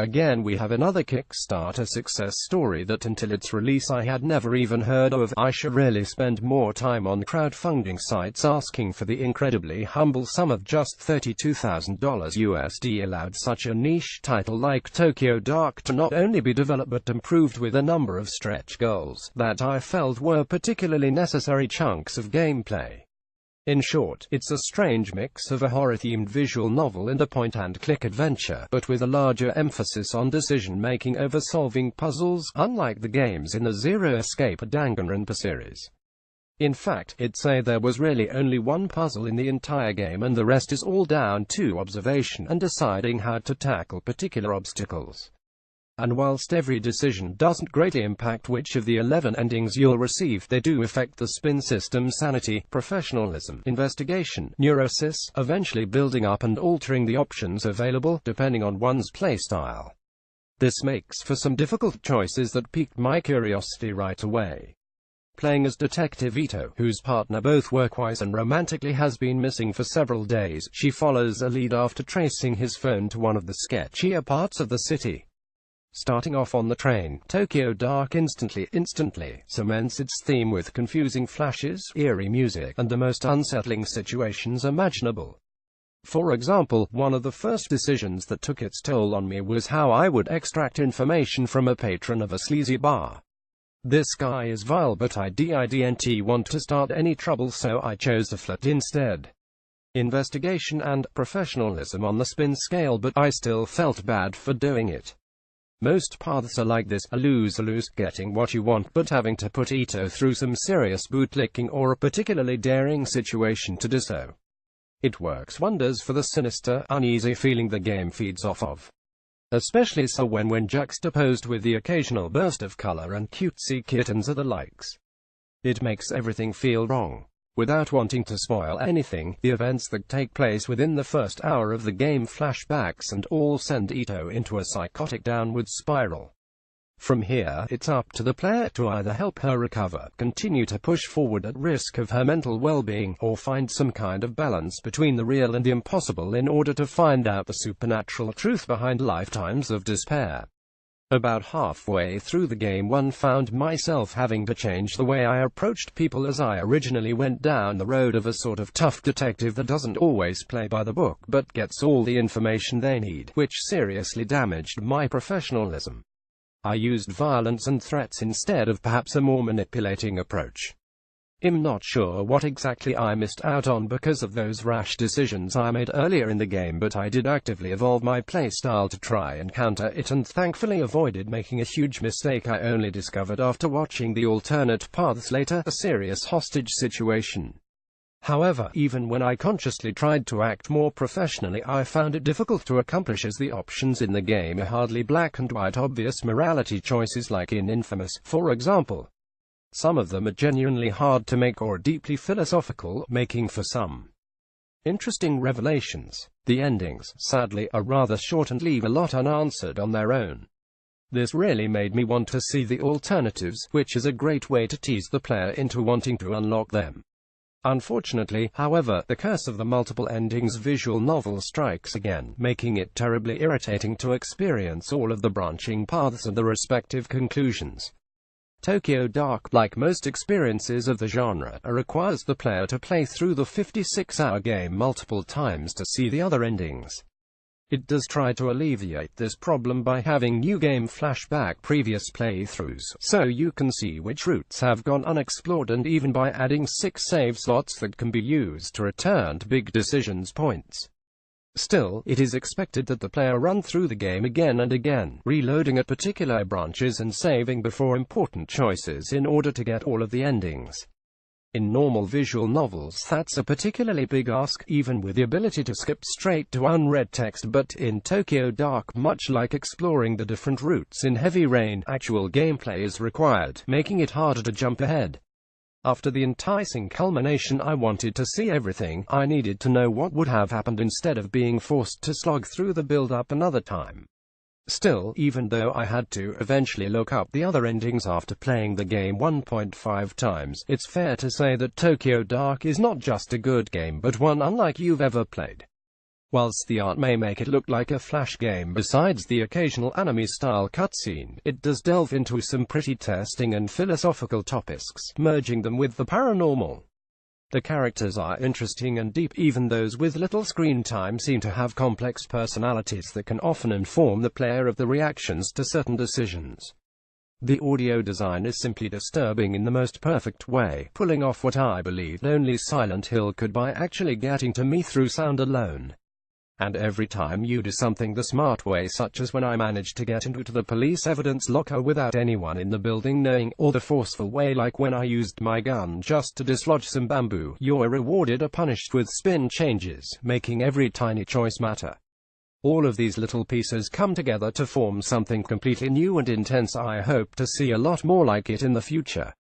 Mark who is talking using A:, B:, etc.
A: Again we have another Kickstarter success story that until its release I had never even heard of. I should really spend more time on crowdfunding sites asking for the incredibly humble sum of just $32,000 USD allowed such a niche title like Tokyo Dark to not only be developed but improved with a number of stretch goals that I felt were particularly necessary chunks of gameplay. In short, it's a strange mix of a horror-themed visual novel and a point-and-click adventure, but with a larger emphasis on decision-making over solving puzzles, unlike the games in the Zero Escape Danganronpa series. In fact, I'd say there was really only one puzzle in the entire game and the rest is all down to observation and deciding how to tackle particular obstacles. And whilst every decision doesn't greatly impact which of the 11 endings you'll receive, they do affect the spin system's sanity, professionalism, investigation, neurosis, eventually building up and altering the options available, depending on one's playstyle. This makes for some difficult choices that piqued my curiosity right away. Playing as Detective Ito, whose partner both work-wise and romantically has been missing for several days, she follows a lead after tracing his phone to one of the sketchier parts of the city. Starting off on the train, Tokyo Dark instantly cements its theme with confusing flashes, eerie music, and the most unsettling situations imaginable. For example, one of the first decisions that took its toll on me was how I would extract information from a patron of a sleazy bar. This guy is vile but I didn't want to start any trouble, so I chose to flirt instead. Investigation and professionalism on the spin scale, but I still felt bad for doing it. Most paths are like this, a lose-lose, getting what you want but having to put Ito through some serious bootlicking or a particularly daring situation to do so. It works wonders for the sinister, uneasy feeling the game feeds off of. Especially so when juxtaposed with the occasional burst of color and cutesy kittens or the likes. It makes everything feel wrong. Without wanting to spoil anything, the events that take place within the first hour of the game flashbacks and all send Ito into a psychotic downward spiral. From here, it's up to the player to either help her recover, continue to push forward at risk of her mental well-being, or find some kind of balance between the real and the impossible in order to find out the supernatural truth behind lifetimes of despair. About halfway through the game one found myself having to change the way I approached people, as I originally went down the road of a sort of tough detective that doesn't always play by the book but gets all the information they need, which seriously damaged my professionalism. I used violence and threats instead of perhaps a more manipulating approach. I'm not sure what exactly I missed out on because of those rash decisions I made earlier in the game, but I did actively evolve my playstyle to try and counter it and thankfully avoided making a huge mistake I only discovered after watching the alternate paths later, a serious hostage situation. However, even when I consciously tried to act more professionally, I found it difficult to accomplish as the options in the game are hardly black and white obvious morality choices like in Infamous, for example. Some of them are genuinely hard to make or deeply philosophical, making for some interesting revelations. The endings, sadly, are rather short and leave a lot unanswered on their own. This really made me want to see the alternatives, which is a great way to tease the player into wanting to unlock them. Unfortunately, however, the curse of the multiple endings visual novel strikes again, making it terribly irritating to experience all of the branching paths and the respective conclusions. Tokyo Dark, like most experiences of the genre, requires the player to play through the 56-hour game multiple times to see the other endings. It does try to alleviate this problem by having new game flashback previous playthroughs, so you can see which routes have gone unexplored, and even by adding 6 save slots that can be used to return to big decisions points. Still, it is expected that the player run through the game again and again, reloading at particular branches and saving before important choices in order to get all of the endings. In normal visual novels that's a particularly big ask, even with the ability to skip straight to unread text, but in Tokyo Dark, much like exploring the different routes in Heavy Rain, actual gameplay is required, making it harder to jump ahead. After the enticing culmination, I wanted to see everything. I needed to know what would have happened instead of being forced to slog through the build-up another time. Still, even though I had to eventually look up the other endings after playing the game 1.5 times, it's fair to say that Tokyo Dark is not just a good game but one unlike you've ever played. Whilst the art may make it look like a flash game besides the occasional anime-style cutscene, it does delve into some pretty testing and philosophical topics, merging them with the paranormal. The characters are interesting and deep, even those with little screen time seem to have complex personalities that can often inform the player of the reactions to certain decisions. The audio design is simply disturbing in the most perfect way, pulling off what I believed only Silent Hill could by actually getting to me through sound alone. And every time you do something the smart way, such as when I managed to get into the police evidence locker without anyone in the building knowing, or the forceful way like when I used my gun just to dislodge some bamboo, you're rewarded or punished with spin changes, making every tiny choice matter. All of these little pieces come together to form something completely new and intense. I hope to see a lot more like it in the future.